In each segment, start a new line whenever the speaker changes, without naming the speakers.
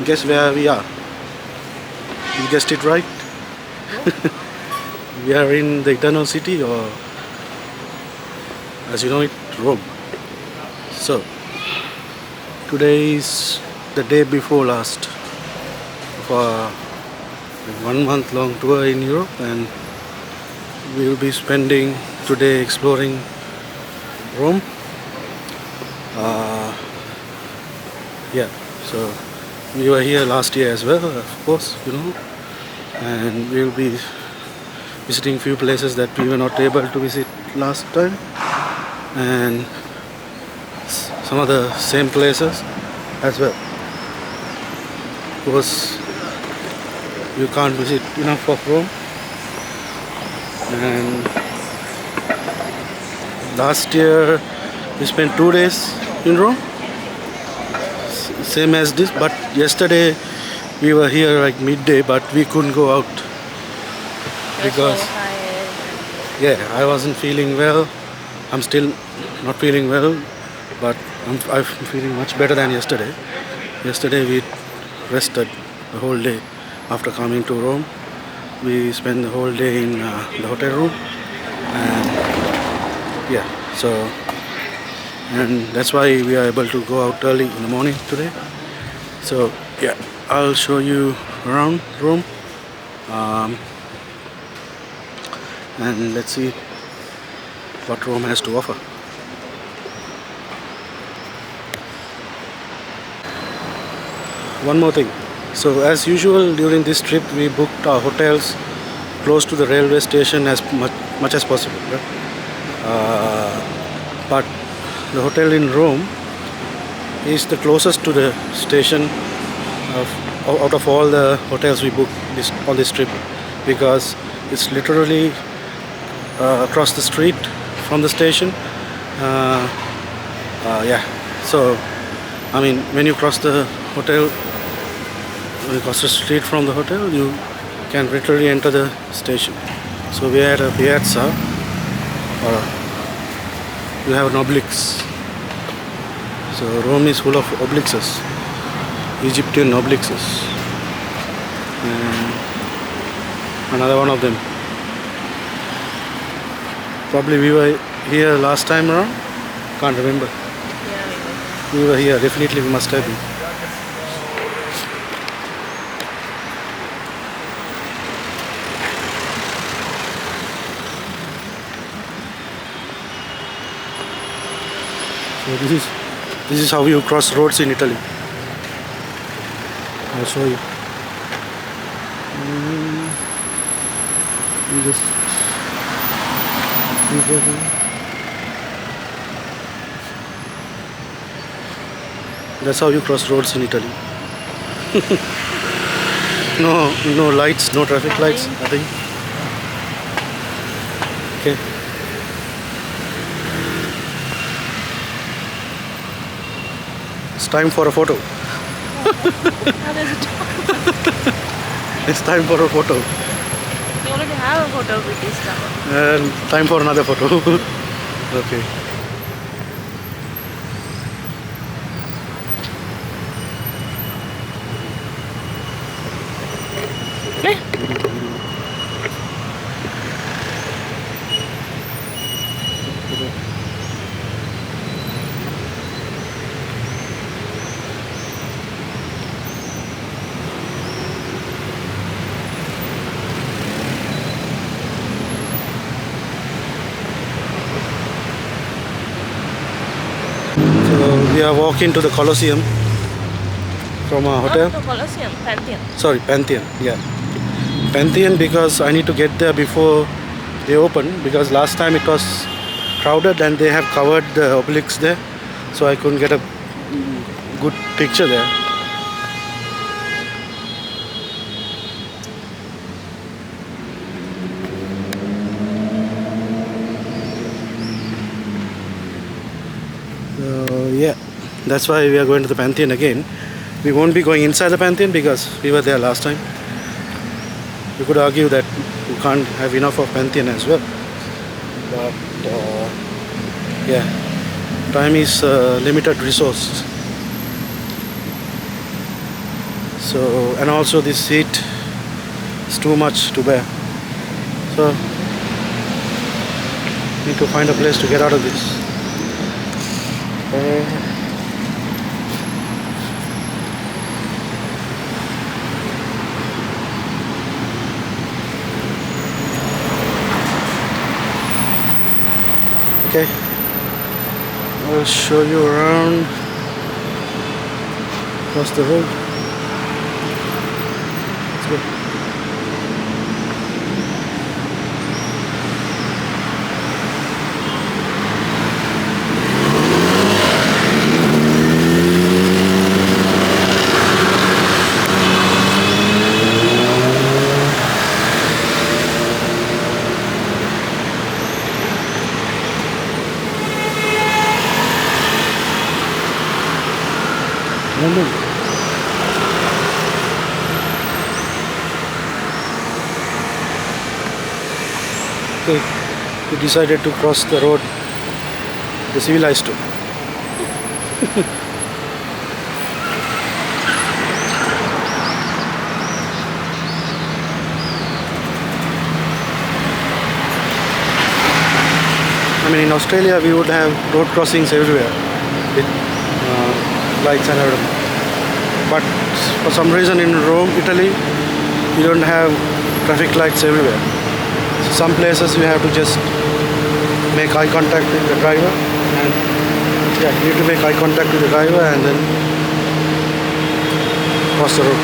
Guess where we are? You guessed it right. We are in the Eternal City, or as you know it, Rome. So today is the day before last of our 1 month long tour in Europe, and we will be spending today exploring Rome. Yeah, so we were here last year as well, of course, and we will be visiting few places that we were not able to visit last time, and some of the same places as well. Of course, you can't visit enough of Rome, and last year we spent 2 days in Rome, same as this, but yesterday we were here like midday, but we couldn't go out because I wasn't feeling well. I'm still not feeling well, but I'm feeling much better than yesterday. Yesterday we rested the whole day after coming to Rome. We spent the whole day in the hotel room, and and that's why we are able to go out early in the morning today. So I'll show you around Rome, and let's see what Rome has to offer. One more thing. So as usual during this trip, we booked our hotels close to the railway station as much as possible. Right? But the hotel in Rome is the closest to the station out of all the hotels we booked on this trip, because it's literally across the street from the station. So I mean, when you cross the street from the hotel, you can literally enter the station. So we are at a piazza, or you have an obelisk. So Rome is full of obelisks, Egyptian obelisks, and another one of them. Probably we were here last time around. Can't remember.
Yeah,
We were here. Definitely we must have been. So this is how you cross roads in Italy. I'll show you. You just that's how you cross roads in Italy. No lights, no traffic lights, nothing. Okay. It's time for a photo. It's time for a photo.
You already have a photo with this tower.
And time for another photo. Okay. We are walking to the Colosseum from our hotel.
Not the Colosseum, Pantheon.
Sorry, Pantheon. Yeah, Pantheon, because I need to get there before they open, because last time it was crowded and they have covered the obelisk there, so I couldn't get a good picture there. That's why we are going to the Pantheon again. We won't be going inside the Pantheon because we were there last time. You could argue that you can't have enough of Pantheon as well, but time is a limited resource. So, and also this heat is too much to bear. So need to find a place to get out of this. Okay, I'll show you around across the road. Let's go. Okay, we decided to cross the road, the civilized road. I mean, in Australia we would have road crossings everywhere with lights and everything. But for some reason in Rome, Italy, you don't have traffic lights everywhere. So some places you have to just make eye contact with the driver, and yeah, you need to make eye contact with the driver and then cross the road.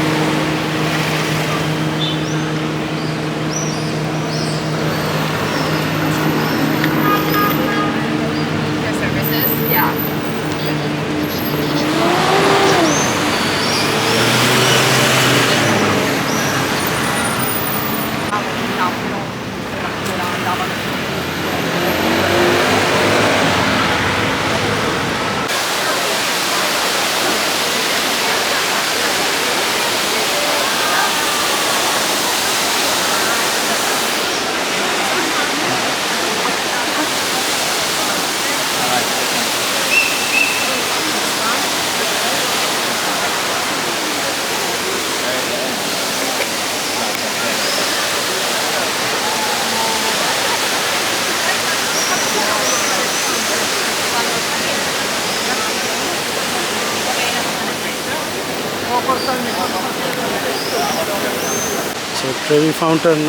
So Trevi Fountain,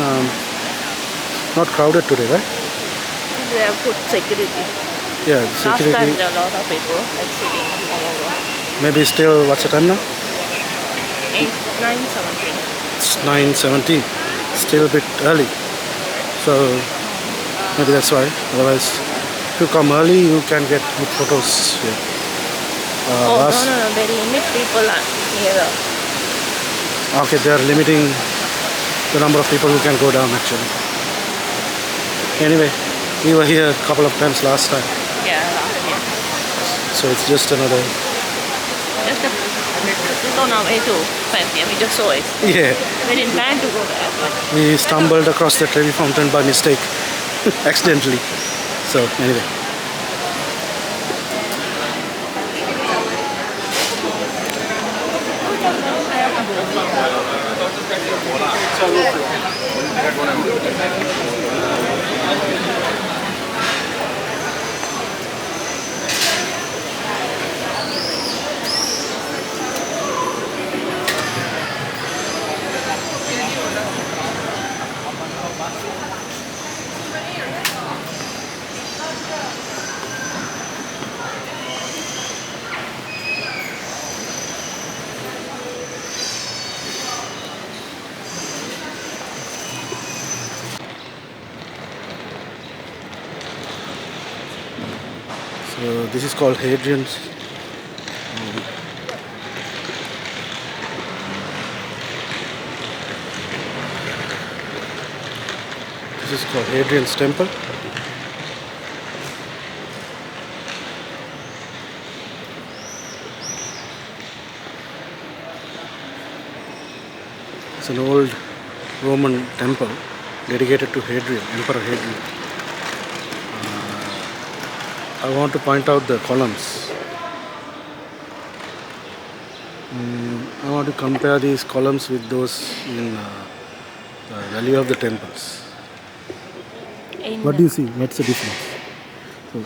not crowded today, right?
They have good security.
Yeah,
Last time
security.
there are a lot of people like sitting all over.
Maybe still, what's the time now?
8, 9, 17.
It's 9:17. Still a bit early. So maybe that's why. Otherwise, if you come early, you can get good photos here.
No, they limit people here.
Okay, they are limiting the number of people who can go down actually. Anyway, we were here a couple of times last time.
Yeah, last year.
So it's just another.
Just on our way to Pantheon, we just saw it.
Yeah.
We didn't plan to go there, but
We stumbled across the Trevi Fountain by mistake, accidentally. So anyway. So this is called Hadrian's. This is called Hadrian's Temple. It's an old Roman temple dedicated to Hadrian, Emperor Hadrian. I want to point out the columns. I want to compare these columns with those in the Valley of the Temples. What do you see? What's the difference?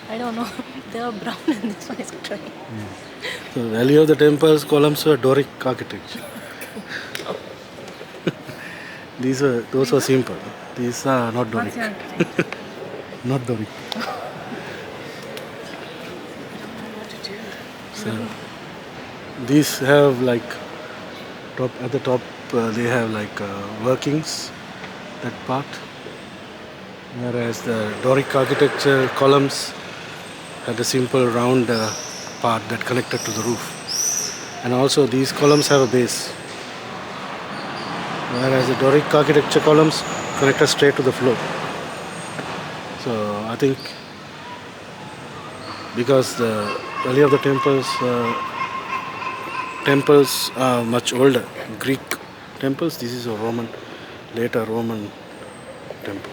I don't know. They are brown and this one is gray.
The Valley of the Temples columns were Doric architecture. Those were simple. These are not Doric.
What's your architecture?
Not Doric. So these have like at the top they have like workings, that part, whereas the Doric architecture columns had a simple round part that connected to the roof, and also these columns have a base, whereas the Doric architecture columns connected straight to the floor. So I think because the Valley of the temples are much older, Greek temples. This is a later Roman temple.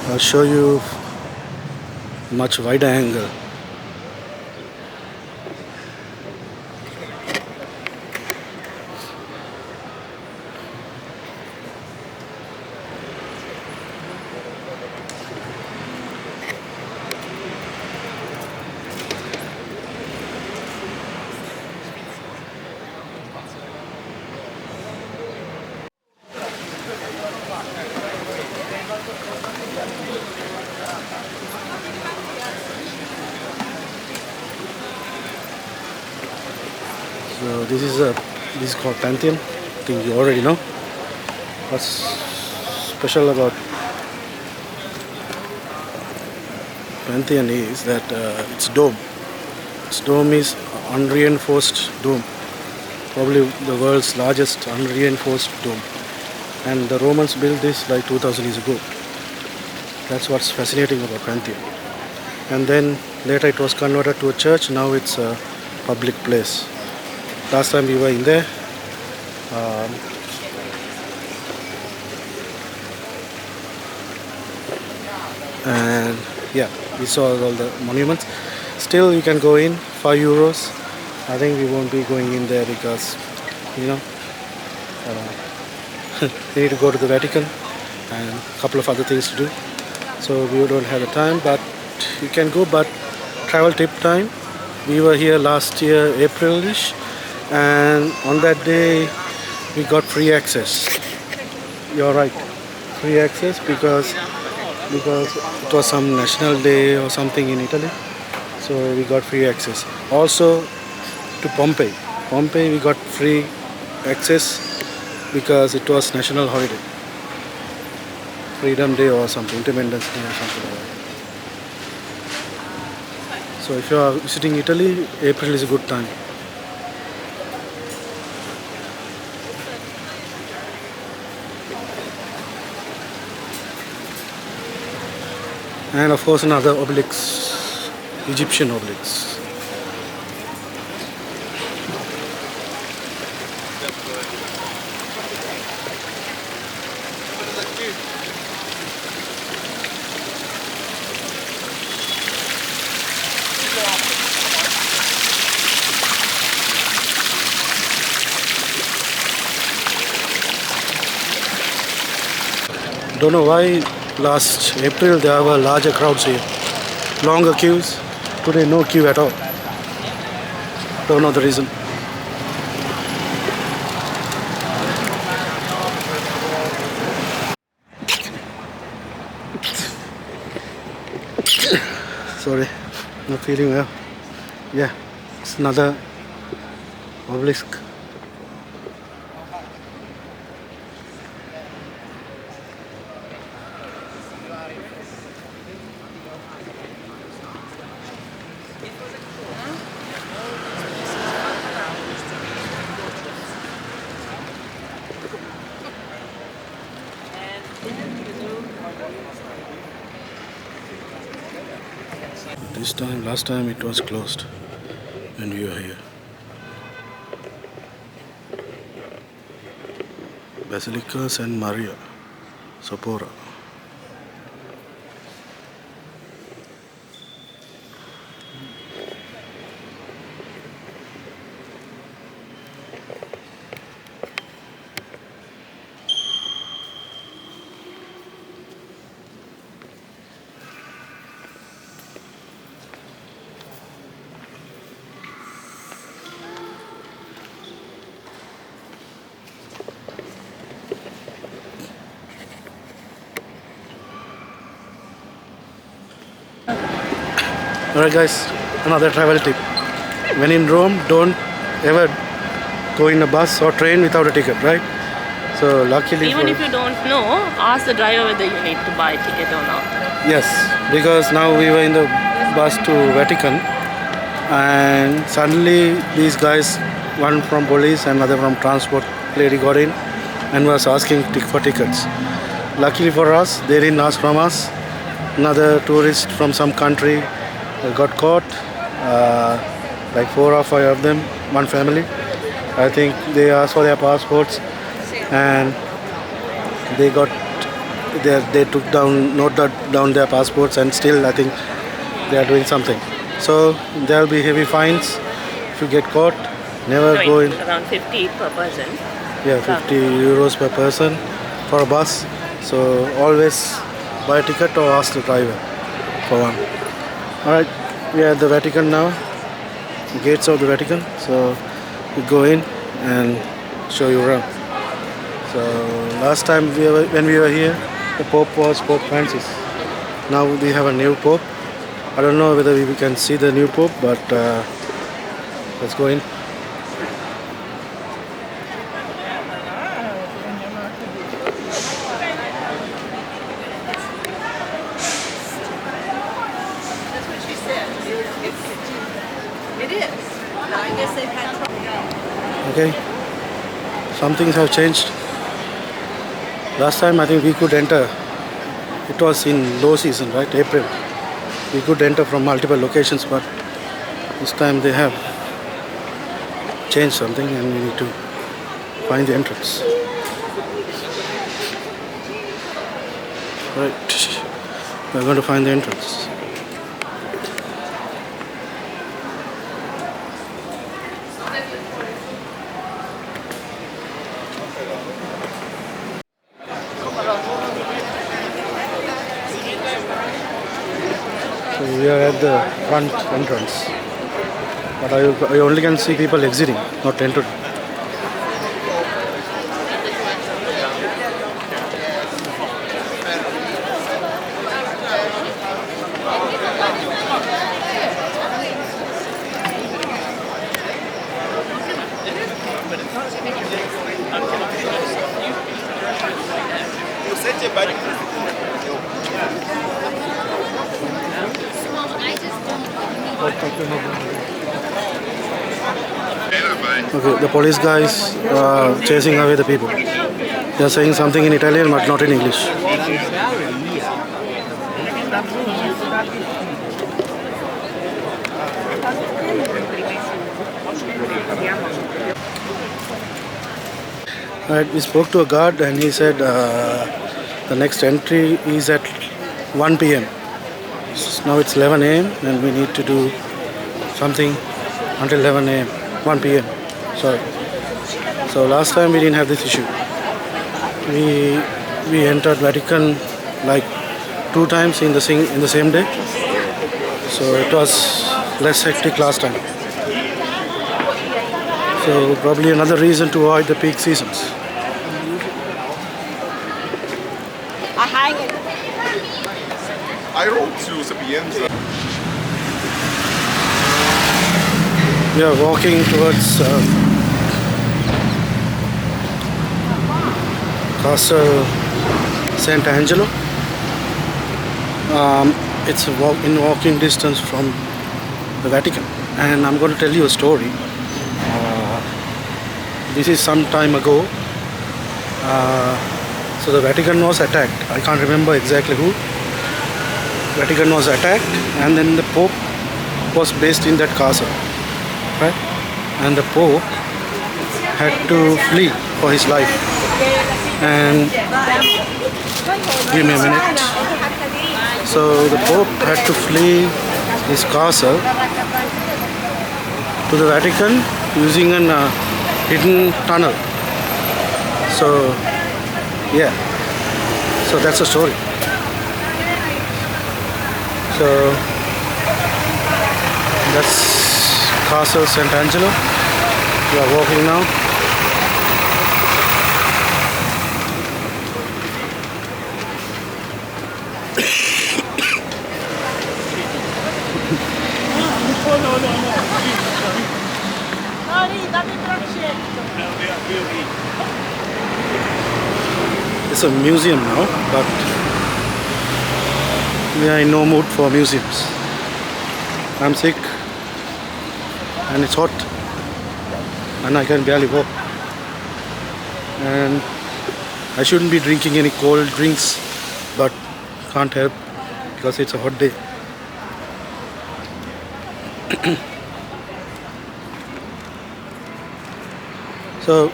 I'll show you much wider angle. So this is called Pantheon. I think you already know. What's special about Pantheon is that its dome. Its dome is unreinforced dome, probably the world's largest unreinforced dome. And the Romans built this like 2000 years ago. That's what's fascinating about Pantheon. And then later it was converted to a church. Now it's a public place. Last time we were in there, and yeah, we saw all the monuments. Still, you can go in, €5. I think we won't be going in there because, you know, we need to go to the Vatican and a couple of other things to do. So we don't have the time, but you can go. But travel tip time. We were here last year, April-ish. And on that day we got free access. You're right, free access because it was some national day or something in Italy, so we got free access. Also to Pompeii we got free access because it was national holiday, Freedom Day or something, Independence Day or something like that. So if you are visiting Italy, April is a good time. And of course another obelisk, Egyptian obelisk. Don't know why last April there were larger crowds here, longer queues. Today no queue at all. Don't know the reason. Sorry, not feeling well. Yeah, it's another obelisk. This time, last time it was closed when we were here. Basilica Saint Maria, Sopora. Alright guys, another travel tip. When in Rome, don't ever go in a bus or train without a ticket, right? So luckily
Even if you don't know, ask the driver whether you need to buy a ticket or not.
yes, because now we were in the bus to Vatican and suddenly these guys, one from police and other from transport lady got in and was asking for tickets. Luckily for us, they didn't ask from us. Another tourist from some country got caught, like 4 or 5 of them, one family. I think they asked for their passports and they took down, noted down their passports, and still I think they are doing something. So there will be heavy fines if you get caught. Never go in.
Around 50 per person.
Yeah, 50 euros per person for a bus. So always buy a ticket or ask the driver for one. Alright, we are at the Vatican now, the gates of the Vatican. So we go in and show you around. So last time when we were here, the Pope was Pope Francis. Now we have a new Pope. I don't know whether we can see the new Pope, but let's go in.
It is. I guess they've had trouble.
Okay, some things have changed. Last time I think we could enter, it was in low season, right, April. We could enter from multiple locations, but this time they have changed something and we need to find the entrance. Right, we're going to find the entrance. So we are at the front entrance, but I only can see people exiting, not entering. Okay, the police guys are chasing away the people. They are saying something in Italian but not in English. Right, we spoke to a guard and he said the next entry is at 1 p.m. Now it's 11 a.m. and we need to do something until 11 a.m. 1 p.m. Sorry. So last time we didn't have this issue. We entered Vatican like 2 times in the same day. So it was less hectic last time. So probably another reason to avoid the peak seasons.
I wrote to Sapienza.
We are walking towards Castle Sant'Angelo. It's in walking distance from the Vatican, and I'm going to tell you a story. This is some time ago. So the Vatican was attacked. I can't remember exactly who. Vatican was attacked, and then the Pope was based in that castle, right? And the Pope had to flee for his life. And give me a minute. So the Pope had to flee his castle to the Vatican using a hidden tunnel. So yeah, so that's the story. So that's Castle Sant'Angelo. We are walking now. It's a museum now, but we are in no mood for museums. I'm sick and it's hot and I can barely walk. And I shouldn't be drinking any cold drinks, but can't help because it's a hot day. So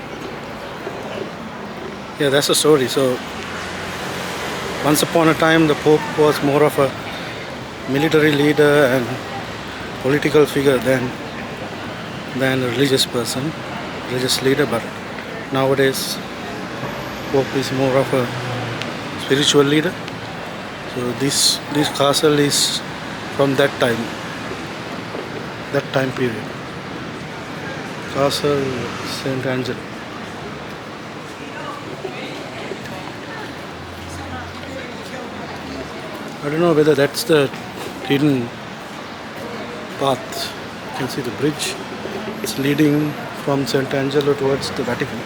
yeah, that's the story. So once upon a time the Pope was more of a military leader and political figure than a religious person, religious leader, but nowadays Pope is more of a spiritual leader. So this castle is from that time period. Castle Sant'Angelo. I don't know whether that's the hidden path. You can see the bridge. It's leading from Sant'Angelo towards the Vatican.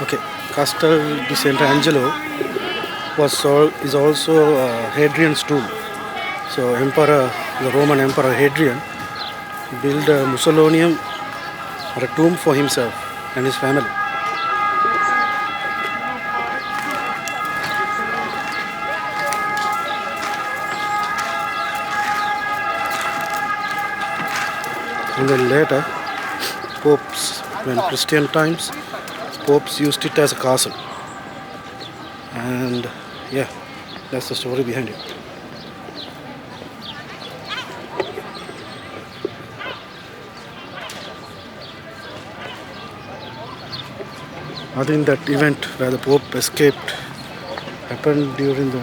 Okay, Castel di Sant'Angelo is also Hadrian's tomb. So the Roman Emperor Hadrian built a mausoleum or a tomb for himself and his family. And then later, when Christian times, popes used it as a castle. And yeah, that's the story behind it. I think that event where the Pope escaped happened during the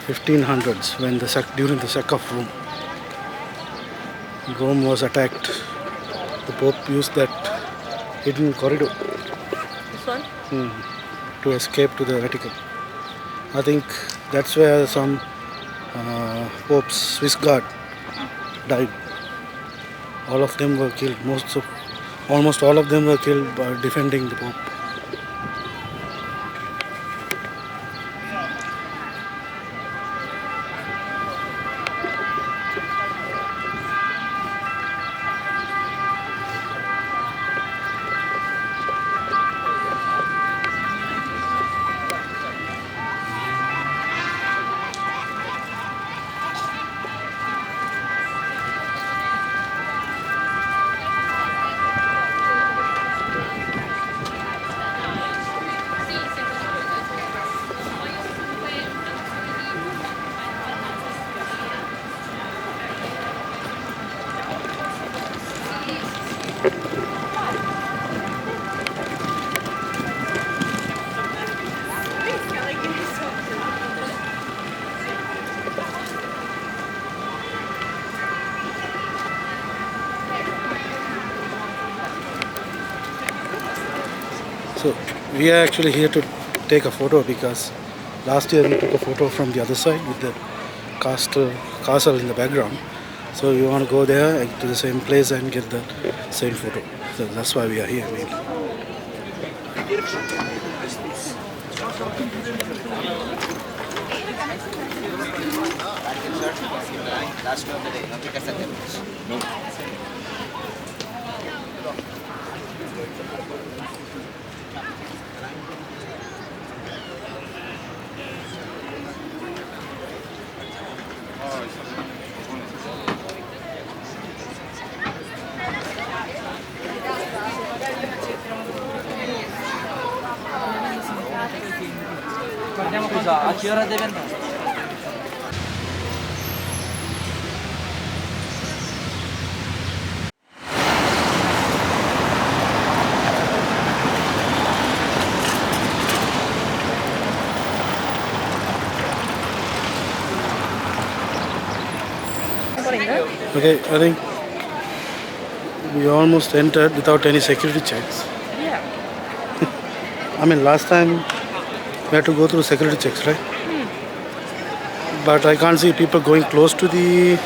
1500s during the sack of Rome. Rome was attacked. The Pope used that hidden corridor
This one?
to escape to the Vatican. I think that's where some Pope's Swiss guard died. All of them were killed. Almost all of them were killed by defending the Pope. So we are actually here to take a photo because last year we took a photo from the other side with the castle in the background. So we want to go there to the same place and get the same photo. So that's why we are here mainly.
Last of the day, not because of Scusa, a che ora deve andare?
Okay, I think we almost entered without any security checks.
Yeah.
I mean, last time we had to go through security checks, right? But I can't see people going close to the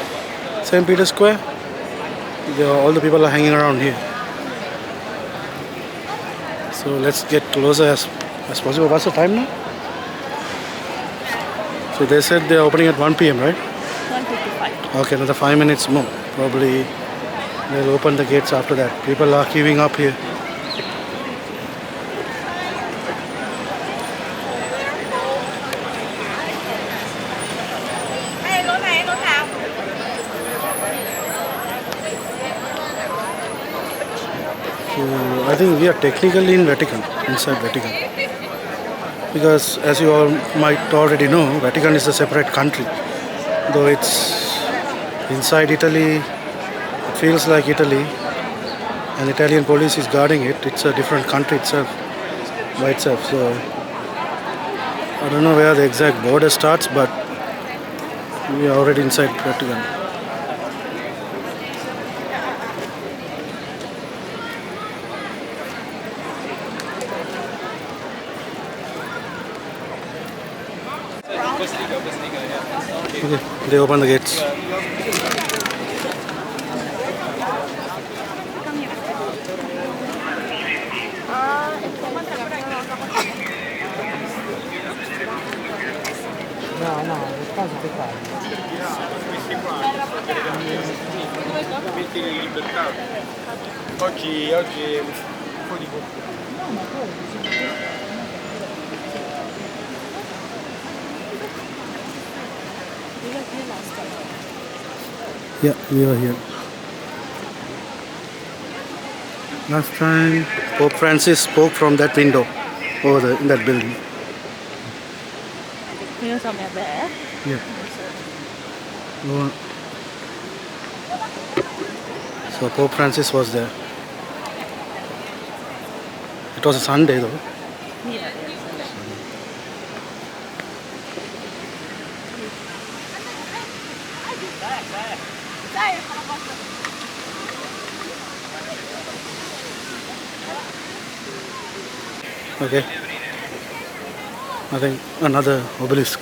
St. Peter's Square. All the people are hanging around here. So let's get closer as possible. What's the time now? So they said they're opening at 1 p.m., right?
1:55.
Okay, another 5 minutes more. Probably they'll open the gates after that. People are queuing up here. So I think we are technically in Vatican, inside Vatican. Because as you all might already know, Vatican is a separate country. Though it's inside Italy, it feels like Italy, and Italian police is guarding it. It's a different country itself, by itself. So I don't know where the exact border starts, but we are already inside Vatican. Okay, they open the gates.
No, no, le cose che fai.
Metti in libertà. Oggi è un po' di
Yeah, we were here. Last time Pope Francis spoke from that window over there in that building.
Io sono mia beh.
Yeah. Oh. So Pope Francis was there. It was a Sunday though.
Yeah.
Okay. I think another obelisk.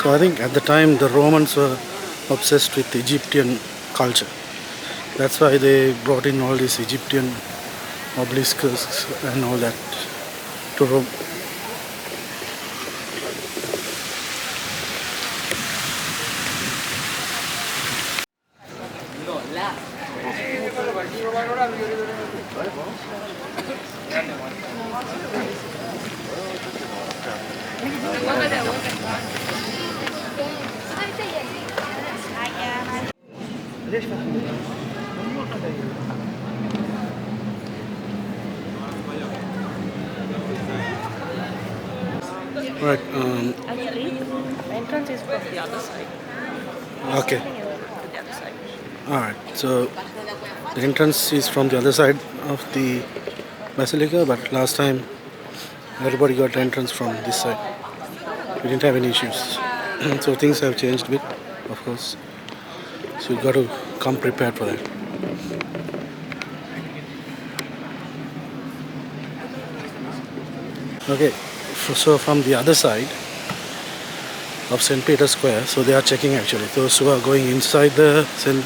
So I think at the time the Romans were obsessed with Egyptian culture. That's why they brought in all these Egyptian obelisks and all that to Rome. Right.
Actually, the entrance is from the other side.
Okay.
To the other side.
All right. So the entrance is from the other side of the basilica, but last time everybody got entrance from this side. We didn't have any issues. So things have changed a bit, of course. So you got to come prepared for that. Okay. So from the other side of St. Peter's Square, so they are checking actually. Those who are going inside the St.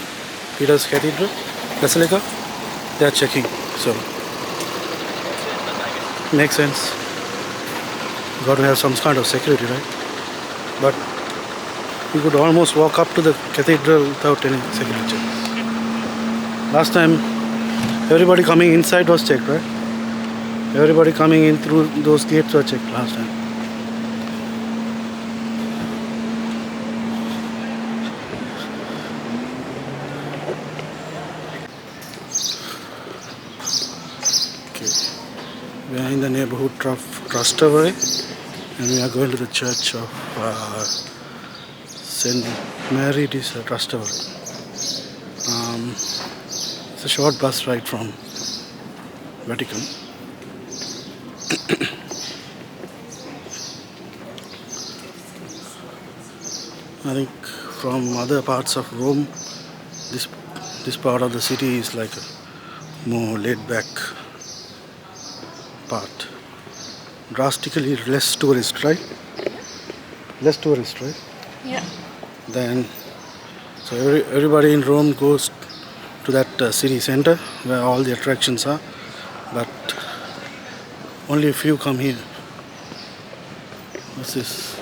Peter's Cathedral, Basilica, they are checking. So makes sense. Got to have some kind of security, right? But you could almost walk up to the cathedral without any security checks. Last time, everybody coming inside was checked, right? Everybody coming in through those gates were checked last time. in the neighborhood of Trastevere, and we are going to the church of St. Mary de Trastevere. It's a short bus ride from Vatican. I think from other parts of Rome, this part of the city is like a more laid-back part. Drastically less tourist, right? Less tourist, right?
Yeah.
Then, so everybody in Rome goes to that city center where all the attractions are, but only a few come here. What's this?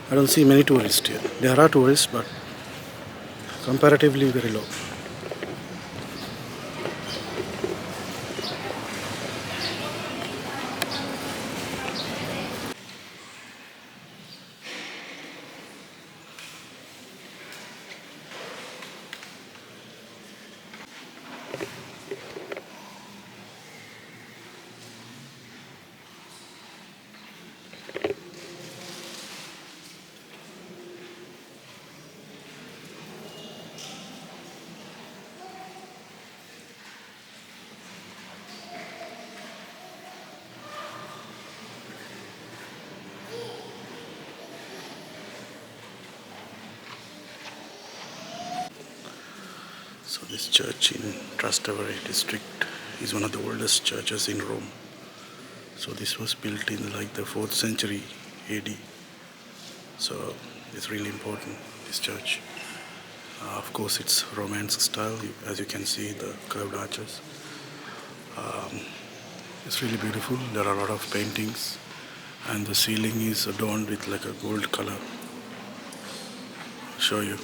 I don't see many tourists here. There are tourists, but comparatively very low. So this church in Trastevere district is one of the oldest churches in Rome. So this was built in like the 4th century AD. So it's really important, this church. Of course it's Romance style, as you can see the curved arches. It's really beautiful. There are a lot of paintings and the ceiling is adorned with like a gold color. I'll show you.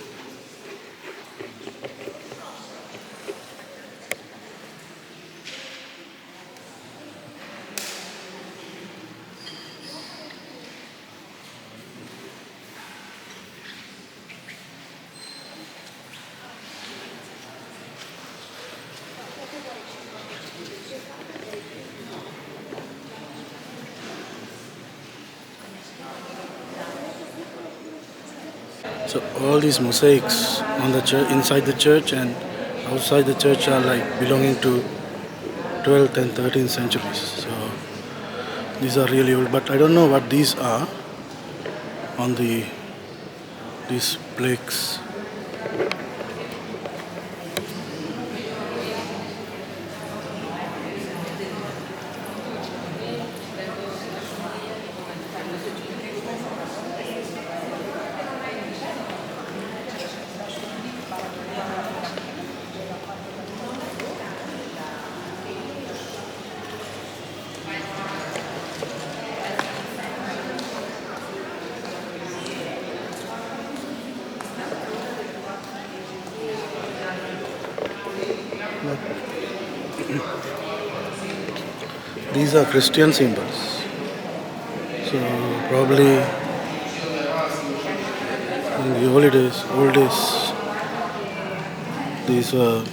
So all these mosaics on the church, inside the church and outside the church are like belonging to 12th and 13th centuries. So these are really old, but I don't know what these are on these plaques. These are Christian symbols. So probably in the old days, these were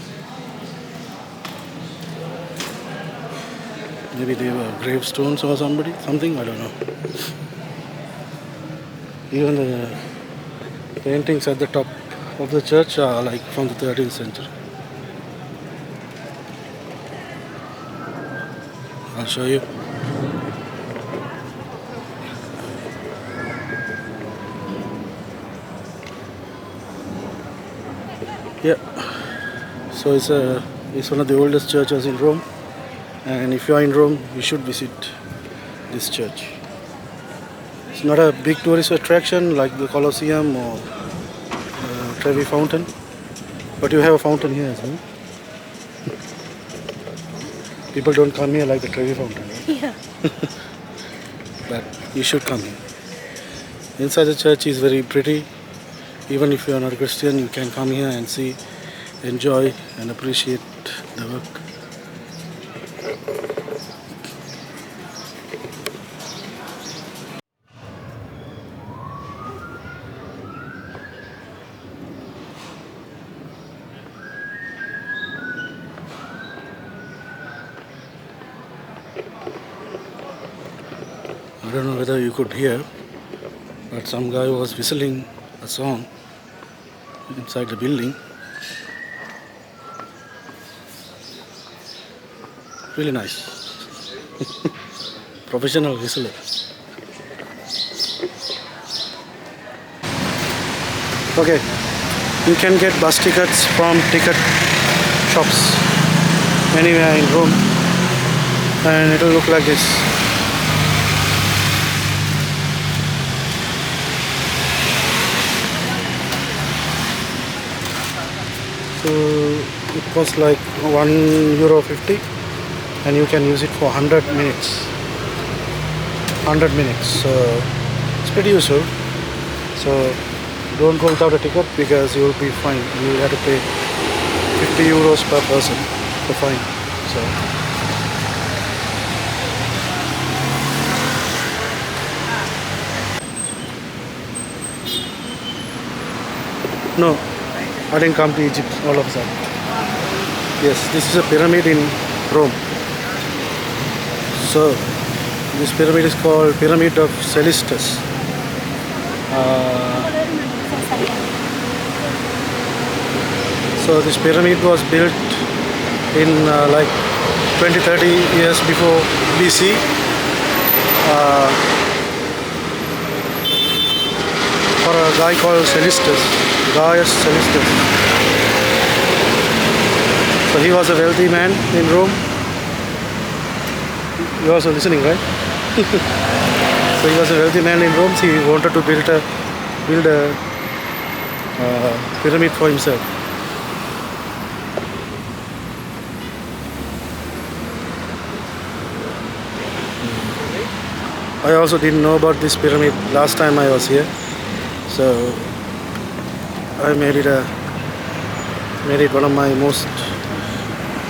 maybe they were gravestones or something, I don't know. Even the paintings at the top of the church are like from the 13th century. I'll show you. Yeah. So it's one of the oldest churches in Rome, and if you are in Rome, you should visit this church. It's not a big tourist attraction like the Colosseum or Trevi Fountain, but you have a fountain here as well. People don't come here like the Trevi Fountain, right?
Yeah.
But you should come here. Inside the church is very pretty. Even if you are not a Christian, you can come here and see, enjoy and appreciate the work. I don't know whether you could hear, but some guy was whistling a song inside the building. Really nice. Professional whistler. Okay, you can get bus tickets from ticket shops anywhere in Rome, and it will look like this. So it costs like €1.50, and you can use it for 100 minutes. 100 minutes. So it's pretty useful. So don't go without a ticket because you will be fined. You have to pay €50 per person for fine. So no, I didn't come to Egypt all of a sudden. Yes, this is a pyramid in Rome. So this pyramid is called Pyramid of Celestus. So this pyramid was built in like 20-30 years before BC. For a guy called Celestus, Gaius Celestus. So he was a wealthy man in Rome. You're also listening, right? So he was a wealthy man in Rome. So he wanted to build a pyramid for himself. I also didn't know about this pyramid last time I was here, so I made it one of my most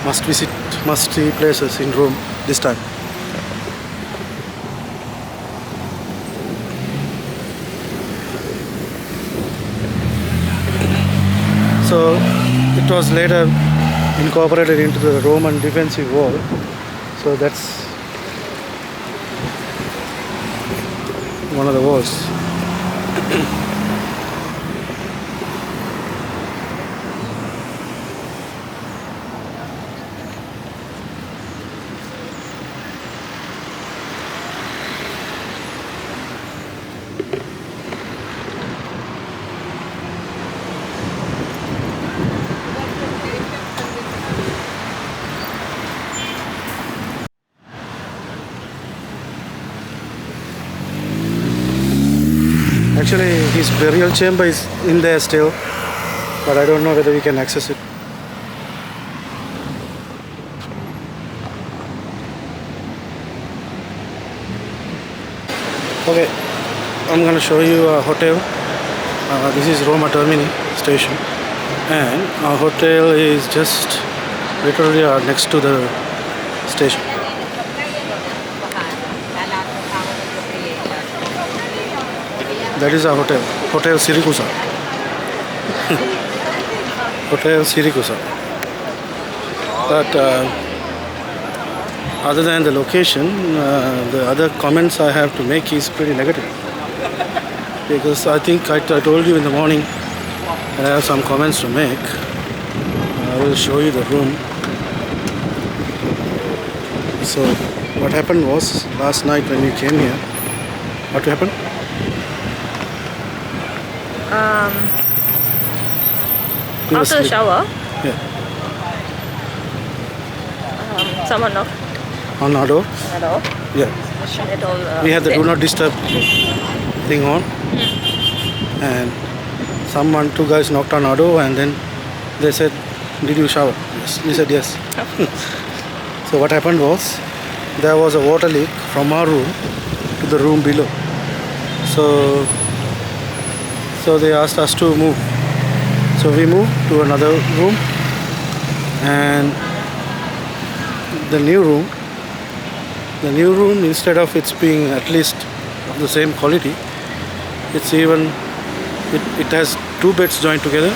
must-see places in Rome this time. So it was later incorporated into the Roman defensive wall. So that's one of the walls. Actually, his burial chamber is in there still, but I don't know whether we can access it. Okay, I'm gonna show you a hotel. This is Roma Termini station, and our hotel is just literally next to the station. That is our hotel, Hotel Siracusa. Hotel Siracusa. But other than the location, the other comments I have to make is pretty negative. Because I think I told you in the morning that I have some comments to make. I will show you the room. So what happened was, last night when we came here, what happened?
After the shower,
Yeah.
someone knocked
On our door?
on the door.
Yeah.
It all,
We had the do not disturb thing on, and two guys knocked on our door, and then they said, "Did you shower?" Yes. We said yes. So what happened was, there was a water leak from our room to the room below. So they asked us to move. So we moved to another room, and the new room, instead of its being at least of the same quality, it has two beds joined together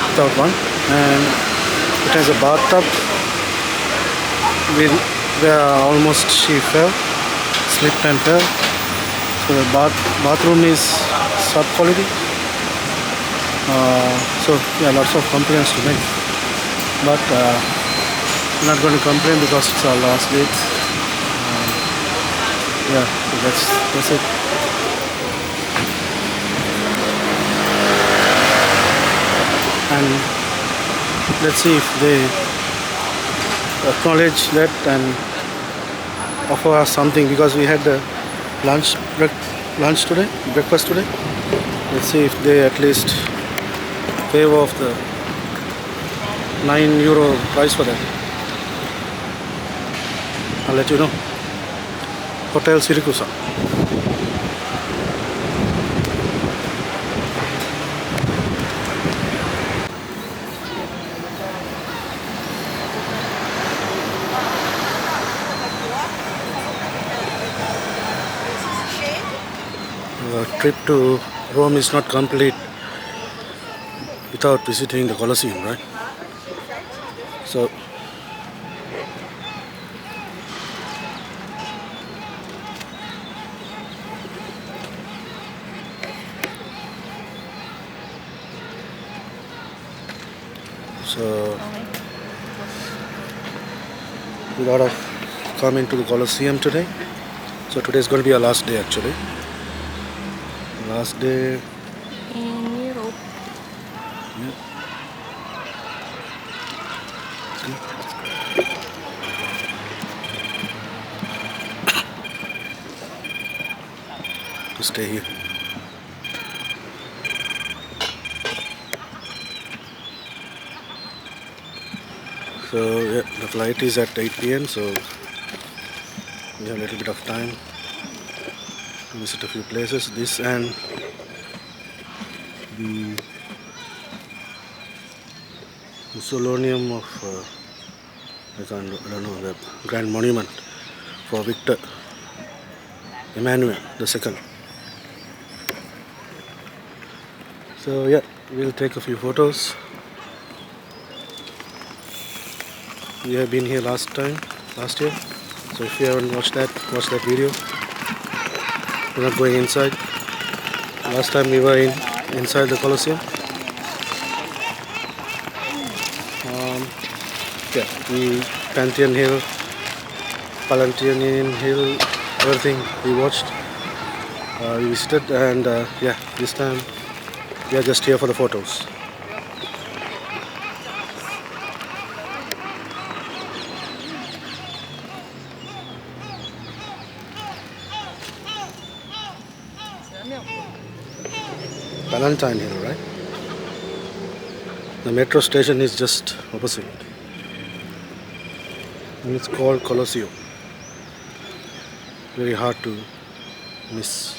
without one, and it has a bathtub where almost she fell. slipped and fell. So the bathroom is sub quality. So yeah, lots of complaints to make. But I'm not going to complain because it's our last day. Yeah, so that's it. And let's see if they acknowledge that and offer us something, because we had the breakfast today. Let's see if they at least pay off the €9 price for that. I'll let you know. Hotel Siracusa. The trip to Rome is not complete without visiting the Colosseum, right? So we gotta come into the Colosseum today. So today is going to be our last day actually. Last day.
In Europe.
Yeah. To stay here. So yeah, the flight is at 8 p.m. So we have a little bit of time to visit a few places. This and the Mausoleum of I don't know, the Grand Monument for Victor Emmanuel II. So yeah, we'll take a few photos. We have been here last year. So if you haven't watched that video. We're not going inside. Last time we were inside the Colosseum. Yeah, the Pantheon Hill, Palatinian Hill, everything we watched, we visited, and yeah, this time we are just here for the photos. Palatine Hill, right? The metro station is just opposite. And it's called Colosseum. Very hard to miss.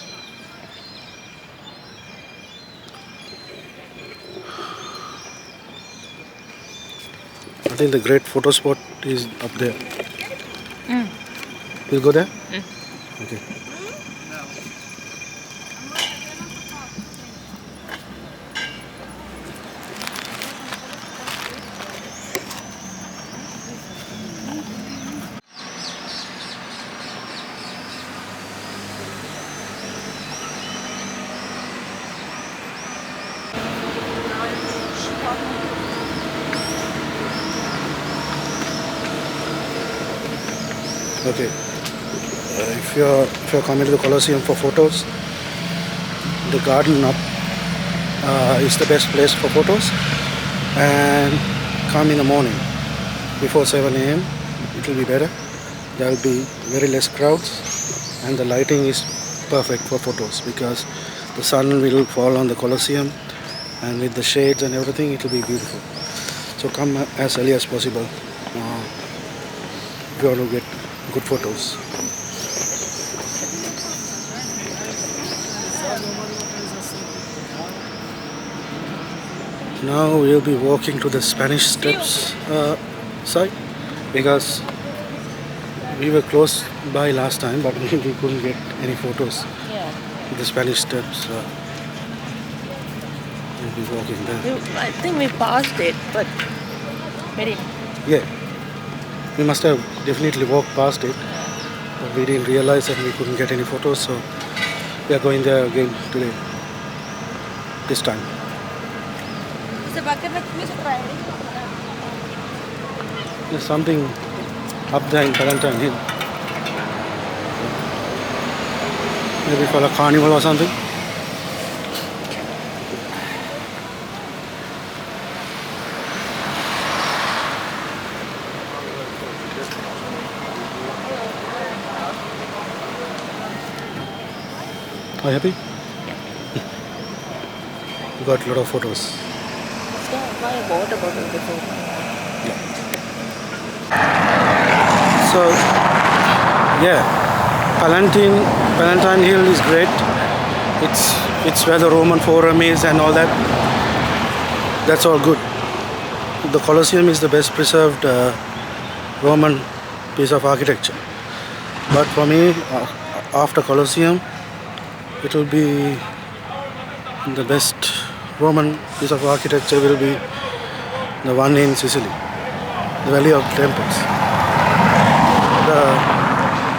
I think the great photo spot is up there. We'll go there? Okay. Okay. If you're coming to the Colosseum for photos, the garden up is the best place for photos. And come in the morning before 7 a.m. It will be better. There will be very less crowds, and the lighting is perfect for photos because the sun will fall on the Colosseum, and with the shades and everything, it will be beautiful. So come as early as possible if you want to get good photos. Now we'll be walking to the Spanish Steps side because we were close by last time, but we couldn't get any photos with the Spanish Steps. We'll be walking there.
I think we passed it, but we didn't.
Yeah, we must have definitely walked past it, we didn't realize that we couldn't get any photos, so we are going there again today. This time.
Is the bucket of fish fried?
There's something up there in Palantine Hill. Maybe for a carnival or something. Are you happy? You got a lot of photos.
So buy a water bottle before.
So, yeah, Palantine Hill is great. It's where the Roman Forum is and all that. That's all good. The Colosseum is the best preserved Roman piece of architecture. But for me, after Colosseum, it will be the best Roman piece of architecture will be the one in Sicily, the Valley of Temples, the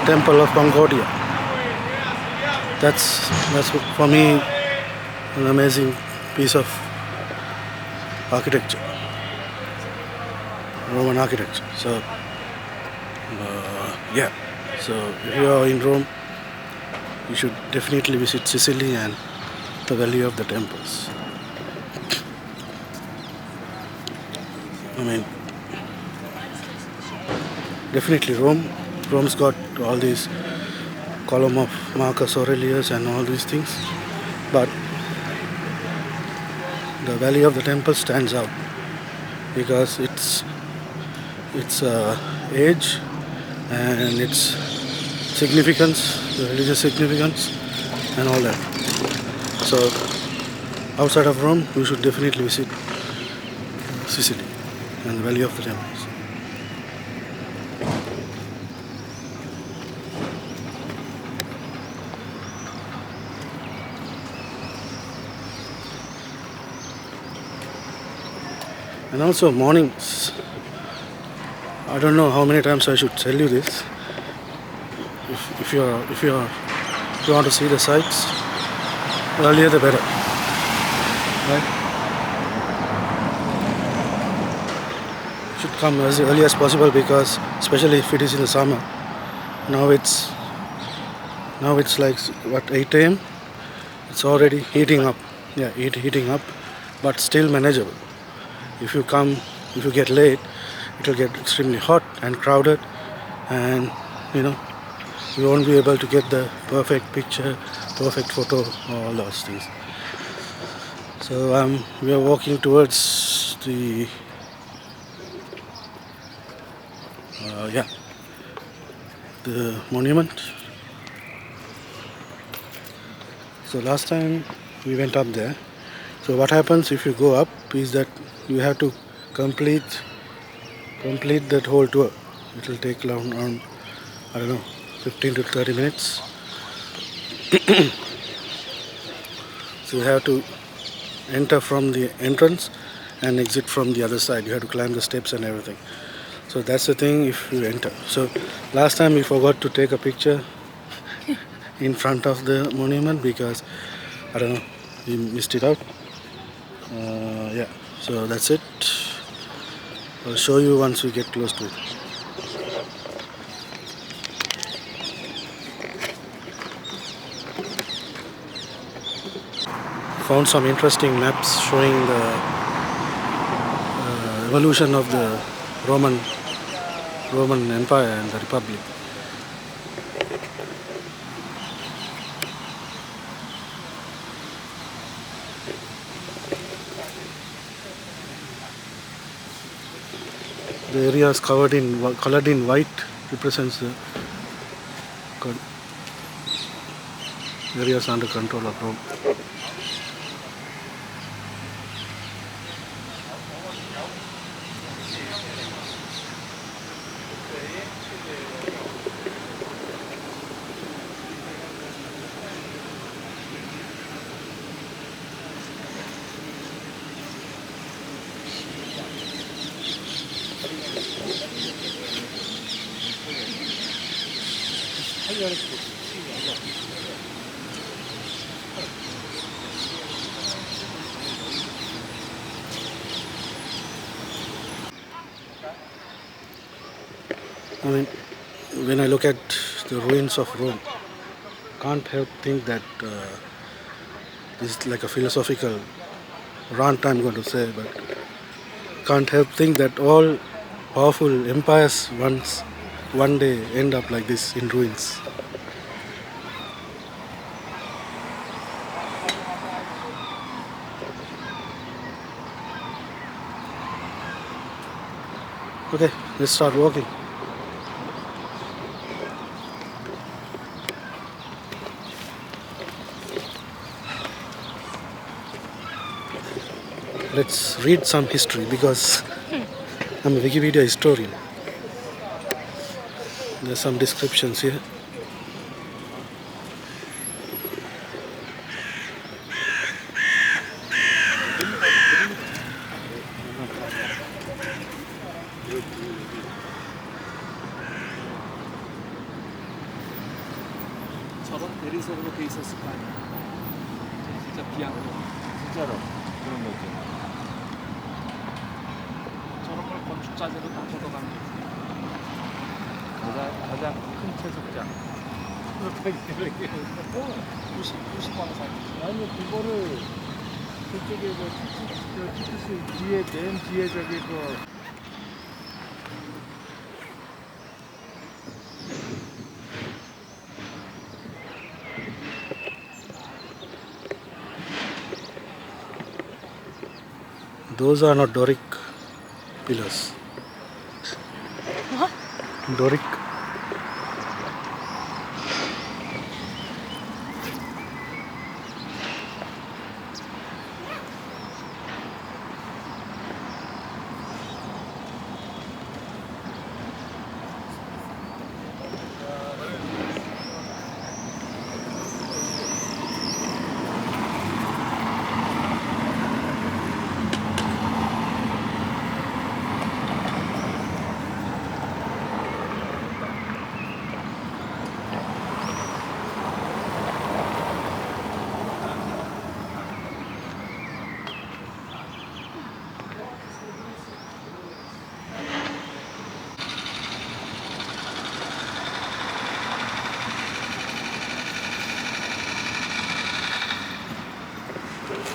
Temple of Concordia. That's for me an amazing piece of architecture, Roman architecture. So yeah, so if you are in Rome, you should definitely visit Sicily and the Valley of the Temples. I mean, definitely Rome's got all these column of Marcus Aurelius and all these things, but the Valley of the Temples stands out because its age and its significance, the religious significance and all that. So outside of Rome, you should definitely visit Sicily and the Valley of the Temples. And also mornings, I don't know how many times I should tell you this. If you want to see the sights, earlier the better, right? Should come as early as possible because, especially if it is in the summer. Now it's like what, 8 a.m. It's already heating up. Yeah, heating up, but still manageable. If you get late, it will get extremely hot and crowded, and you won't be able to get the perfect picture, perfect photo, all those things. So we are walking towards the the monument. So last time we went up there. So what happens if you go up is that you have to complete that whole tour. It will take around, I don't know, 15 to 30 minutes. So you have to enter from the entrance and exit from the other side. You have to climb the steps and everything. So that's the thing if you enter. So last time we forgot to take a picture in front of the monument because, I don't know, we missed it out. Yeah, so that's it. I'll show you once we get close to it. Found some interesting maps showing the evolution of the Roman Empire and the Republic. The areas colored in white represents the areas under control of Rome. I mean, when I look at the ruins of Rome, can't help think that this is like a philosophical rant I'm going to say, but can't help think that all powerful empires one day end up like this in ruins. Okay, let's start walking. Let's read some history because I'm a Wikipedia historian. There's some descriptions here.
저런 대리석으로 돼 있었을 거 아니야. 진짜 비약으로. 진짜로 그런 거지. 저런 걸 건축 자재로 다 걷어가는 거지. 가장 큰 채석장. 90왕산.
아니 그거를 그쪽에 티투스 뒤에 맨 뒤에 저기 그
Those are not Doric pillars.
What?
Doric.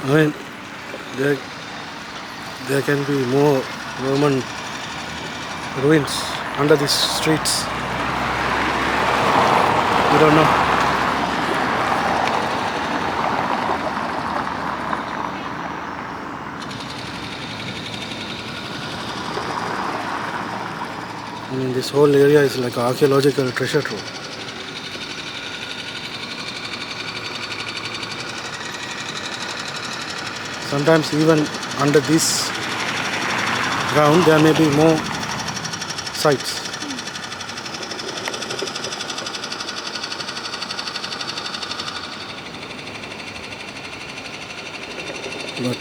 I mean, there can be more Roman ruins under these streets. We don't know. I mean, this whole area is like an archaeological treasure trove. Sometimes even under this ground there may be more sites. But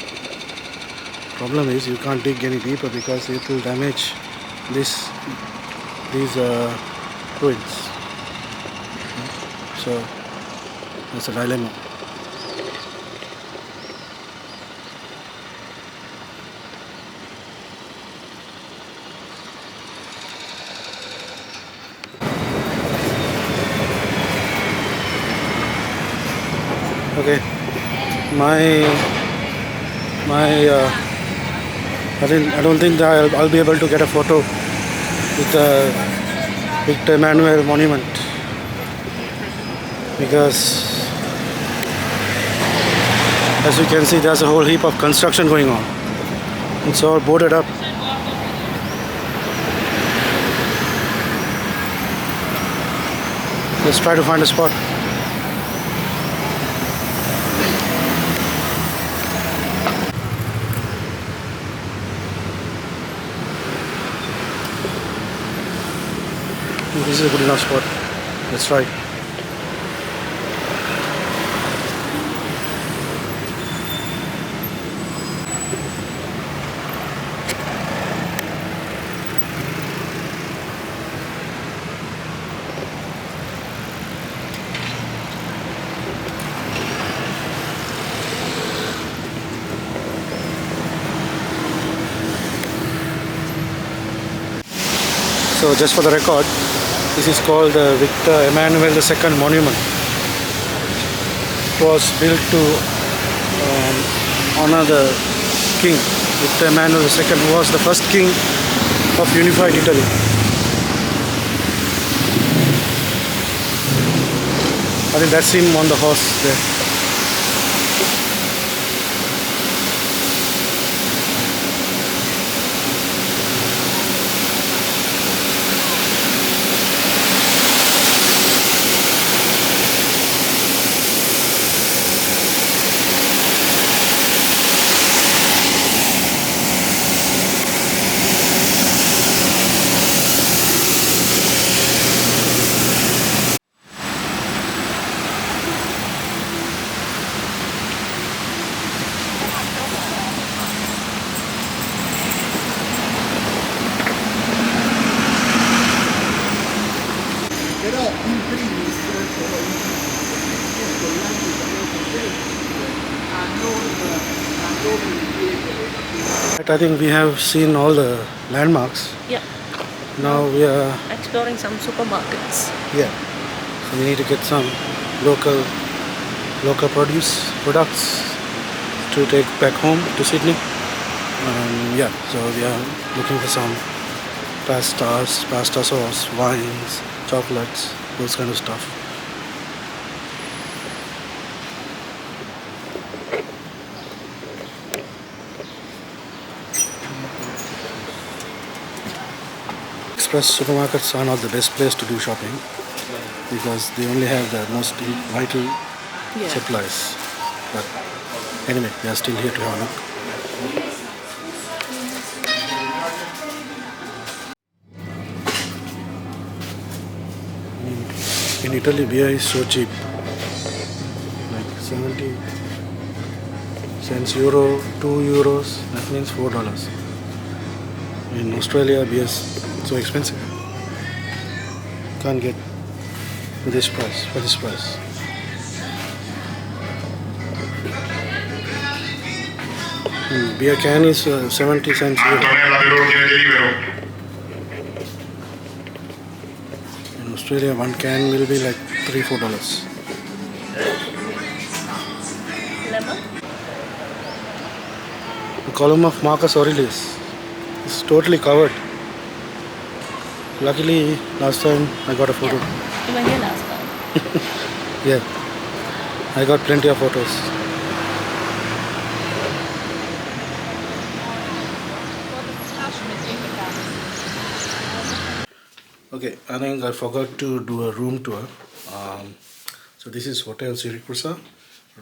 problem is you can't dig any deeper because it will damage these ruins. So that's a dilemma. Okay, I don't think that I'll be able to get a photo with the Victor Emmanuel monument because as you can see there's a whole heap of construction going on. It's all boarded up. Let's try to find a spot. This is a good enough spot. Let's try. So just for the record, this is called the Victor Emmanuel II Monument. It was built to honor the king. Victor Emmanuel II was the first king of unified Italy. I think that's him on the horse there.
Però in primis
I think we have seen all the landmarks.
Yeah,
Now we are
exploring some supermarkets.
yeah. So we need to get some local products to take back home to Sydney. Yeah, so we are looking for some pasta sauce, wines, chocolates, those kind of stuff. Express supermarkets are not the best place to do shopping because they only have the most vital
Yeah.
supplies. But anyway, we are still here to have a look. In Italy, beer is so cheap, like 70 cents euro, 2 euros, that means $4. In Australia, beer is so expensive. Can't get for this price. Beer can is 70 cents euro.
Antonella per ordine delibero.
In Australia, one can will be like $3-4.
Lemon?
The column of Marcus Aurelius is totally covered. Luckily, last time I got a photo.
You were here last time.
Yeah, I got plenty of photos. Okay, I think I forgot to do a room tour. So this is Hotel Siracusa,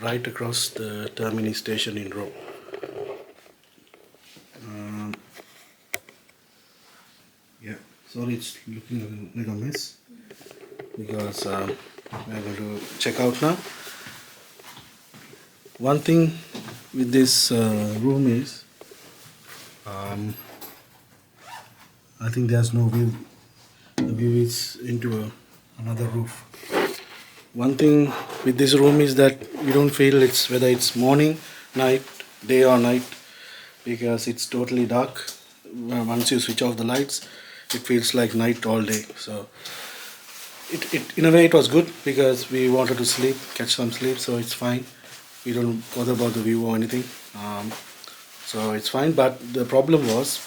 right across the Termini station in Rome. Yeah, sorry it's looking like a mess because we're going to check out now. One thing with this room is I think there's no view. The view is into another roof. One thing with this room is that you don't feel it's whether it's morning, night, day or night because it's totally dark. Once you switch off the lights, it feels like night all day. So it in a way it was good because we wanted to sleep, catch some sleep, so it's fine. We don't bother about the view or anything. So it's fine, but the problem was,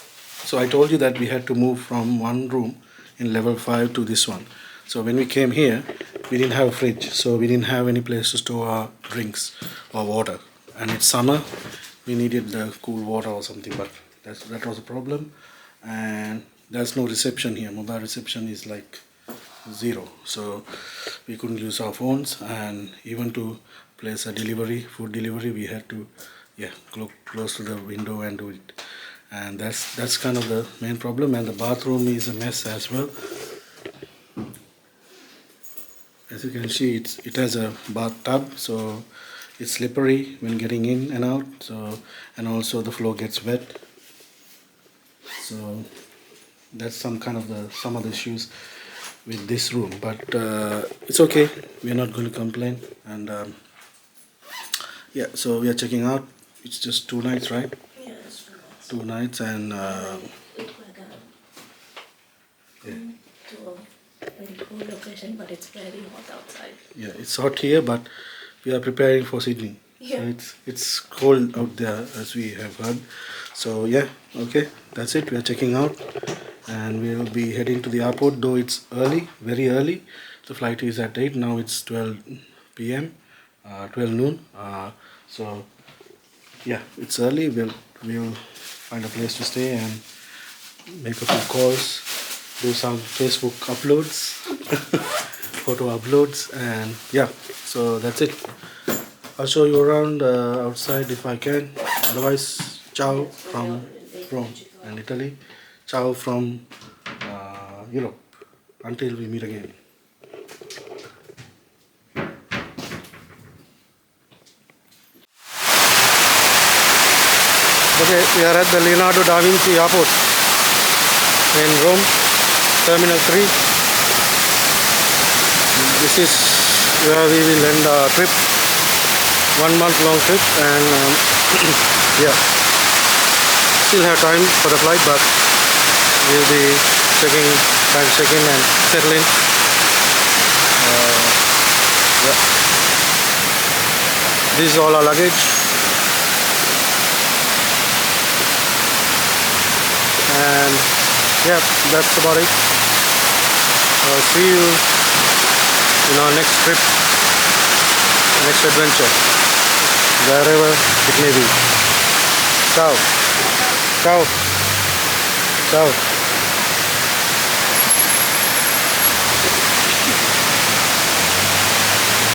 so I told you that we had to move from one room in level 5 to this one. So when we came here, we didn't have a fridge, so we didn't have any place to store our drinks or water. And it's summer, we needed the cool water or something, but that was a problem. And there's no reception here. Mobile reception is like zero, so we couldn't use our phones, and even to place a food delivery, we had to close to the window and do it. And that's kind of the main problem. And the bathroom is a mess as well. As you can see, it has a bathtub, so it's slippery when getting in and out. So, and also the floor gets wet. So that's some of the issues with this room. But it's okay. We're not going to complain. And yeah, so we are checking out. It's just 2 nights, right? 2 nights, and
to a very cool location, but it's very hot outside.
Yeah, it's hot here, but we are preparing for Sydney.
Yeah.
So it's cold out there, as we have heard. So yeah, okay, that's it. We are checking out, and we will be heading to the airport. Though it's early, very early. The flight is at 8. Now it's 12 p.m. 12 noon. So yeah, it's early. We'll find a place to stay and make a few calls, do some Facebook uploads, photo uploads, and yeah, so that's it. I'll show you around outside if I can. Otherwise, ciao from Rome and Italy. Ciao from Europe. Until we meet again. Okay, we are at the Leonardo da Vinci Airport in Rome, Terminal 3. This is where we will end our trip, 1 month long trip, and yeah, still have time for the flight, but we'll be trying to check in and settle in. Yeah. This is all our luggage. And yeah, that's about it. I'll see you in our next trip, next adventure, wherever it may be. Ciao. Ciao. Ciao.